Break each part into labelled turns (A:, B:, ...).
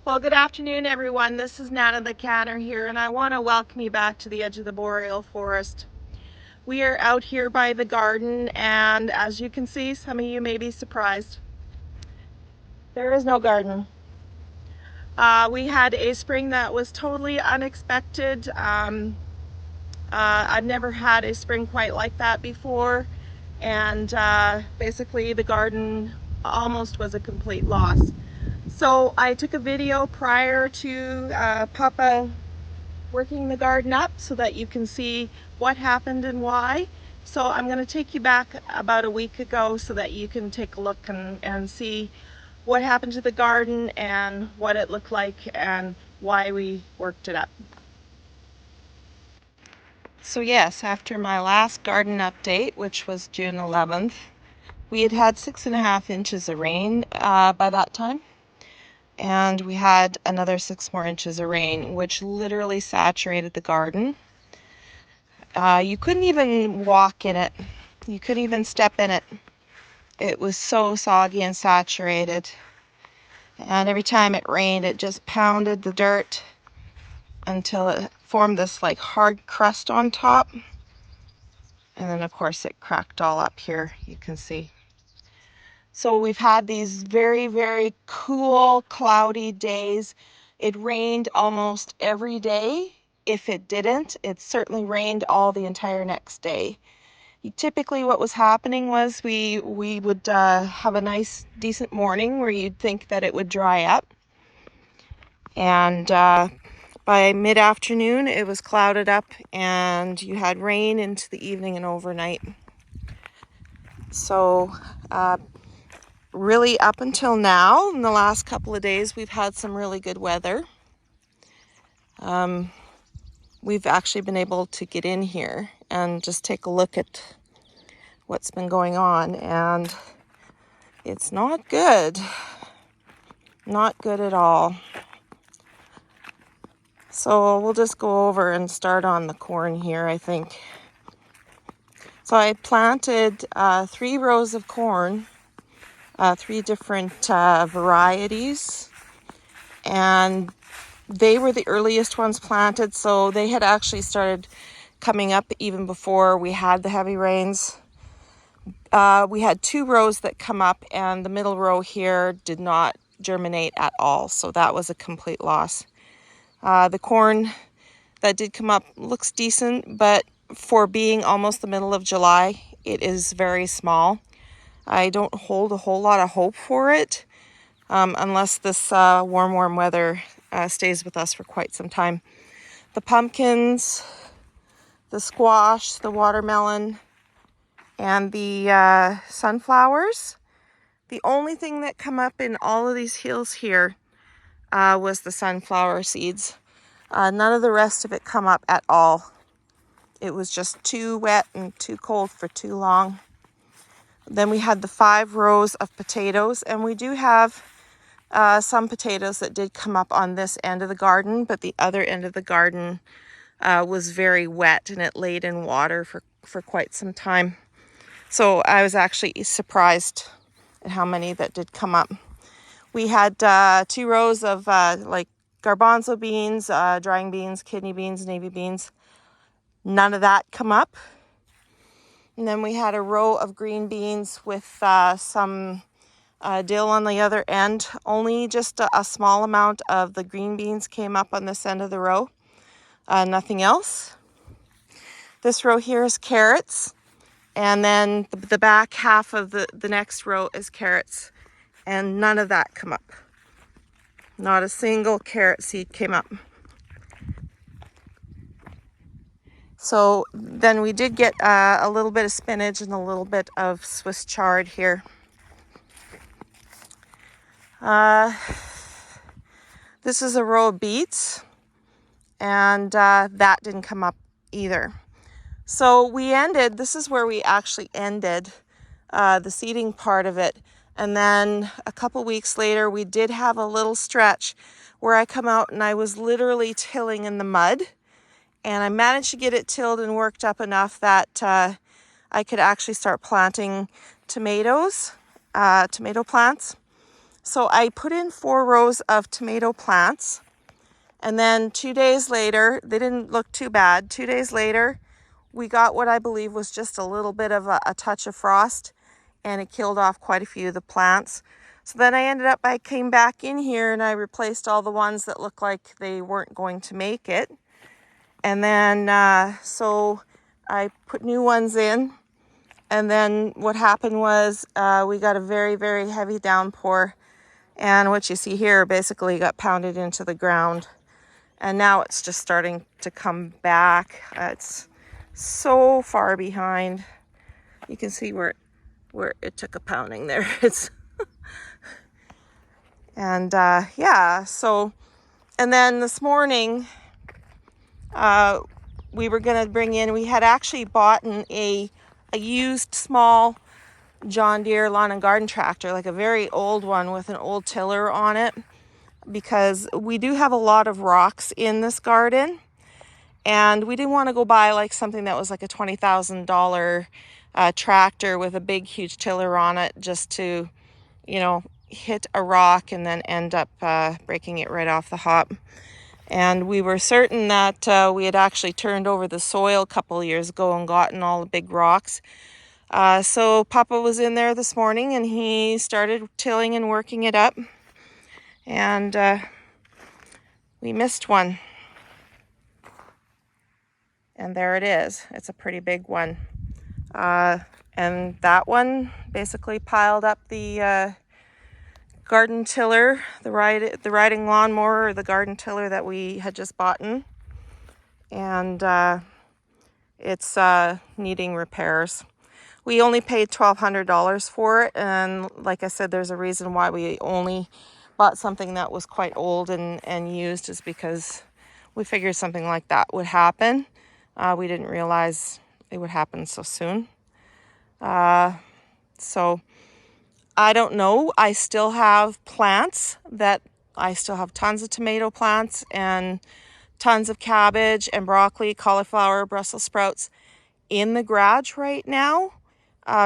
A: Well, good afternoon, everyone. This is Nana the Canner here, and I want to welcome you back to the edge of the boreal forest. We are out here by the garden, and as you can see, some of you may be surprised. There is no garden. We had a spring that was totally unexpected. I've never had a spring quite like that before, and basically the garden almost was a complete loss. So I took a video prior to Papa working the garden up so that you can see what happened and why. So I'm going to take you back about a week ago so that you can take a look and see what happened to the garden and what it looked like and why we worked it up. So yes, after my last garden update, which was June 11th, we had had 6.5 inches of rain by that time. And we had another 6 more inches of rain, which literally saturated the garden. You couldn't even walk in it. You couldn't even step in it. It was so soggy and saturated. And every time it rained, it just pounded the dirt until it formed this like hard crust on top. And then of course it cracked all up here, you can see. So we've had these very, very cool, cloudy days. It rained almost every day. If it didn't, it certainly rained all the entire next day. Typically what was happening was we would have a nice, decent morning where you'd think that it would dry up. And by mid-afternoon, it was clouded up and you had rain into the evening and overnight. So really up until now, in the last couple of days, we've had some really good weather. We've actually been able to get in here and just take a look at what's been going on, and it's not good. Not good at all. So we'll just go over and start on the corn here, I think. So I planted 3 rows of corn, 3 different varieties, and they were the earliest ones planted, so they had actually started coming up even before we had the heavy rains. We had 2 rows that come up, and the middle row here did not germinate at all, so that was a complete loss. The corn that did come up looks decent, but for being almost the middle of July, it is very small. I don't hold a whole lot of hope for it unless this warm weather stays with us for quite some time. The pumpkins, the squash, the watermelon, and the sunflowers. The only thing that come up in all of these hills here was the sunflower seeds. None of the rest of it come up at all. It was just too wet and too cold for too long. Then we had the 5 rows of potatoes, and we do have some potatoes that did come up on this end of the garden, but the other end of the garden was very wet and it laid in water for quite some time. So I was actually surprised at how many that did come up. We had 2 rows of like garbanzo beans, drying beans, kidney beans, navy beans. None of that come up. And then we had a row of green beans with some dill on the other end. Only just a small amount of the green beans came up on this end of the row. Nothing else. This row here is carrots. And then the back half of the next row is carrots. And none of that come up. Not a single carrot seed came up. So then we did get a little bit of spinach and a little bit of Swiss chard here. This is a row of beets, and that didn't come up either. So we ended, this is where we actually ended the seeding part of it. And then a couple weeks later, we did have a little stretch where I come out and I was literally tilling in the mud. And I managed to get it tilled and worked up enough that I could actually start planting tomatoes, tomato plants. So I put in 4 rows of tomato plants, and then 2 days later, they didn't look too bad. 2 days later, we got what I believe was just a little bit of a touch of frost, and it killed off quite a few of the plants. So then I came back in here and I replaced all the ones that looked like they weren't going to make it. And then, so I put new ones in. And then what happened was we got a very, very heavy downpour. And what you see here basically got pounded into the ground. And now it's just starting to come back. It's so far behind. You can see where it took a pounding there. And yeah, so, and then this morning, we were gonna bring in, we had actually bought a used small John Deere lawn and garden tractor, like a very old one with an old tiller on it, because we do have a lot of rocks in this garden, and we didn't want to go buy like something that was like a $20,000 tractor with a big huge tiller on it just to, you know, hit a rock and then end up breaking it right off the hop. And we were certain that we had actually turned over the soil a couple of years ago and gotten all the big rocks. So Papa was in there this morning and he started tilling and working it up. And we missed one. And there it is. It's a pretty big one. And that one basically piled up the garden tiller, the riding lawnmower, or the garden tiller that we had just bought in. And it's needing repairs. We only paid $1,200 for it, and like I said, there's a reason why we only bought something that was quite old and used, is because we figured something like that would happen. We didn't realize it would happen so soon. So I don't know. I still have plants I still have tons of tomato plants and tons of cabbage and broccoli, cauliflower, Brussels sprouts in the garage right now,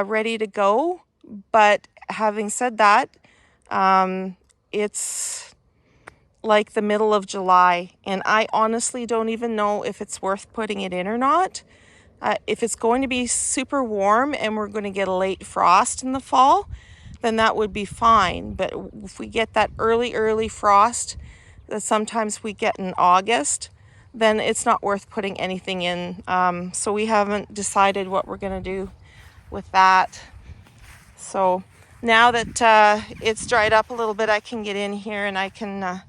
A: ready to go. But having said that, it's like the middle of July, and I honestly don't even know if it's worth putting it in or not. If it's going to be super warm and we're going to get a late frost in the fall, then that would be fine. But if we get that early frost that sometimes we get in August, then it's not worth putting anything in. So we haven't decided what we're going to do with that. So now that it's dried up a little bit, I can get in here and I can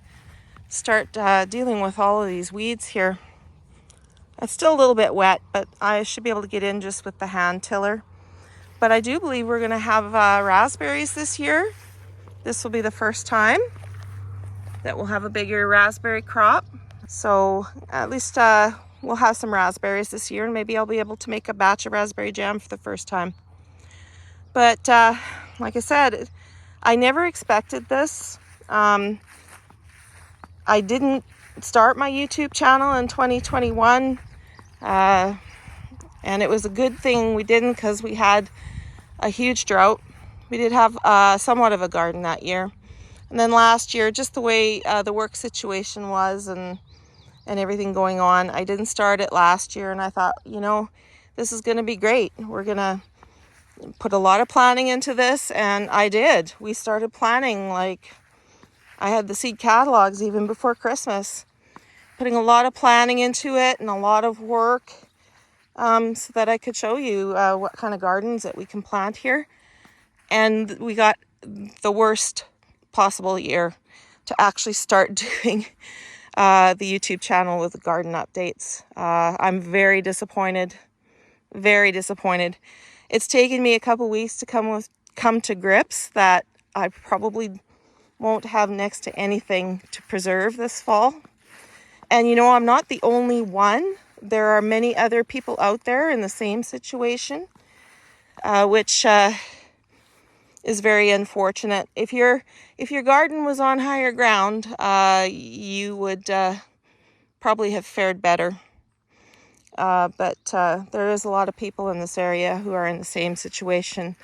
A: start dealing with all of these weeds here. It's still a little bit wet, but I should be able to get in just with the hand tiller. But I do believe we're going to have raspberries this year. This will be the first time that we'll have a bigger raspberry crop. So at least we'll have some raspberries this year, and maybe I'll be able to make a batch of raspberry jam for the first time. But like I said, I never expected this. I didn't start my YouTube channel in 2021, and it was a good thing we didn't, because we had a huge drought. We did have somewhat of a garden that year. And then last year, just the way the work situation was and everything going on, I didn't start it last year, and I thought, you know, this is going to be great. We're going to put a lot of planning into this, and I did. We started planning, like, I had the seed catalogs even before Christmas, putting a lot of planning into it and a lot of work, so that I could show you what kind of gardens that we can plant here. And we got the worst possible year to actually start doing the YouTube channel with the garden updates. I'm very disappointed. Very disappointed. It's taken me a couple weeks to come to grips that I probably won't have next to anything to preserve this fall. And you know, I'm not the only one. There are many other people out there in the same situation, which is very unfortunate. If your garden was on higher ground, you would probably have fared better. But there is a lot of people in this area who are in the same situation,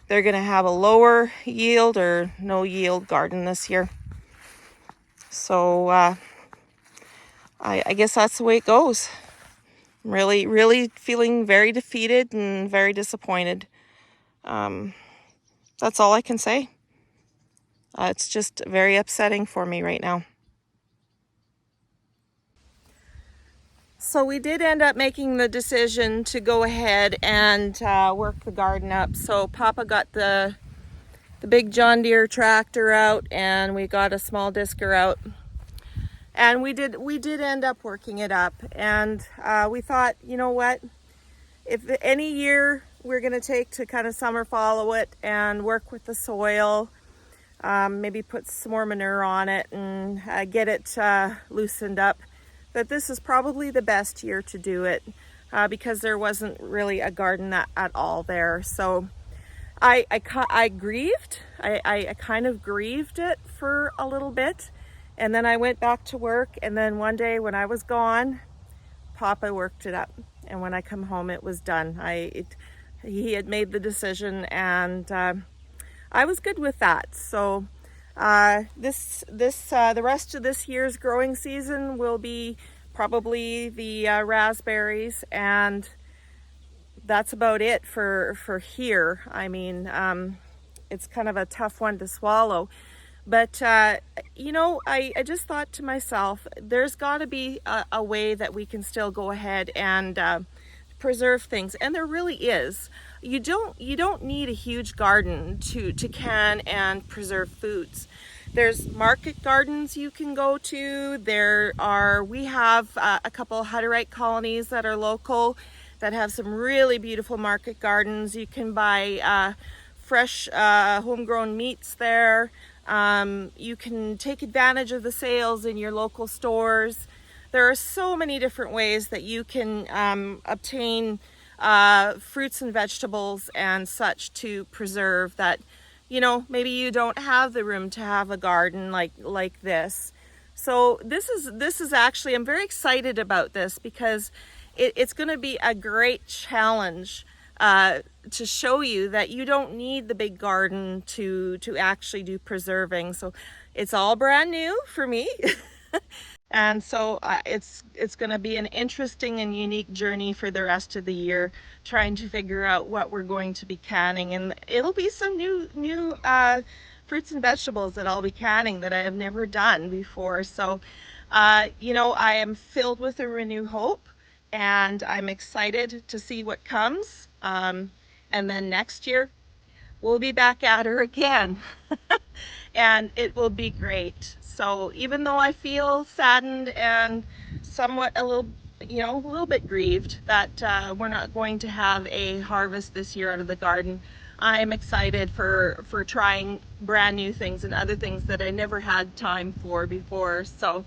A: they're going to have a lower yield or no yield garden this year. So I guess that's the way it goes. I'm really feeling very defeated and very disappointed. That's all I can say. It's just very upsetting for me right now. So we did end up making the decision to go ahead and work the garden up. So Papa got the big John Deere tractor out, and we got a small discer out. And we did end up working it up. And we thought, you know what? If any year we're going to take to kind of summer follow it and work with the soil, maybe put some more manure on it and get it loosened up, that this is probably the best year to do it because there wasn't really a garden at all there. So I grieved. I kind of grieved it for a little bit, and then I went back to work, and then one day when I was gone, Papa worked it up, and when I come home it was done. He had made the decision, and I was good with that. So the rest of this year's growing season will be probably the raspberries, and that's about it for here. I mean, it's kind of a tough one to swallow, but you know, I just thought to myself, there's got to be a way that we can still go ahead and preserve things, and there really is. You don't need a huge garden to can and preserve foods. There's market gardens you can go to. We have a couple of Hutterite colonies that are local that have some really beautiful market gardens. You can buy fresh homegrown meats there. You can take advantage of the sales in your local stores. There are so many different ways that you can obtain fruits and vegetables and such to preserve that, you know, maybe you don't have the room to have a garden like this. So this is actually, I'm very excited about this because it's going to be a great challenge to show you that you don't need the big garden to actually do preserving. So it's all brand new for me. And so it's going to be an interesting and unique journey for the rest of the year, trying to figure out what we're going to be canning. And it'll be some new fruits and vegetables that I'll be canning that I have never done before. So, you know, I am filled with a renewed hope, and I'm excited to see what comes. And then next year, we'll be back at her again. And it will be great. So even though I feel saddened and somewhat a little bit grieved that we're not going to have a harvest this year out of the garden, I'm excited for trying brand new things and other things that I never had time for before. So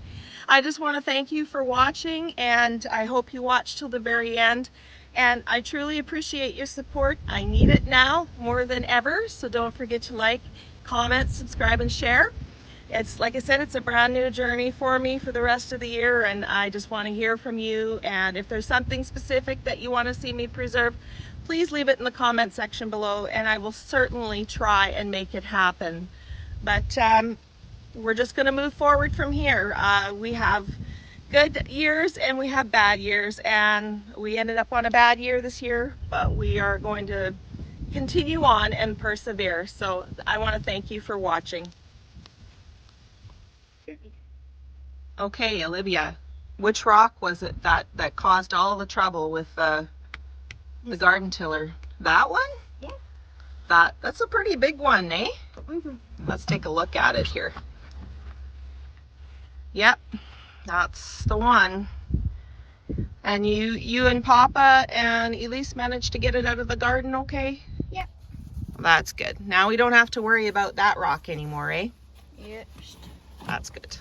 A: I just want to thank you for watching, and I hope you watch till the very end. And I truly appreciate your support. I need it now more than ever. So don't forget to like, comment, subscribe, and share. It's, like I said, it's a brand new journey for me for the rest of the year, and I just want to hear from you. And if there's something specific that you want to see me preserve, please leave it in the comment section below, and I will certainly try and make it happen. But we're just going to move forward from here. We have good years and we have bad years, and we ended up on a bad year this year, but we are going to continue on and persevere. So I want to thank you for watching. Okay, Olivia, which rock was it that caused all the trouble with the garden tiller? That one? Yeah. That's a pretty big one, eh? Mm-hmm. Let's take a look at it here. Yep, that's the one. And you and Papa and Elise managed to get it out of the garden okay?
B: Yeah.
A: That's good. Now we don't have to worry about that rock anymore, eh?
B: Yep.
A: That's good.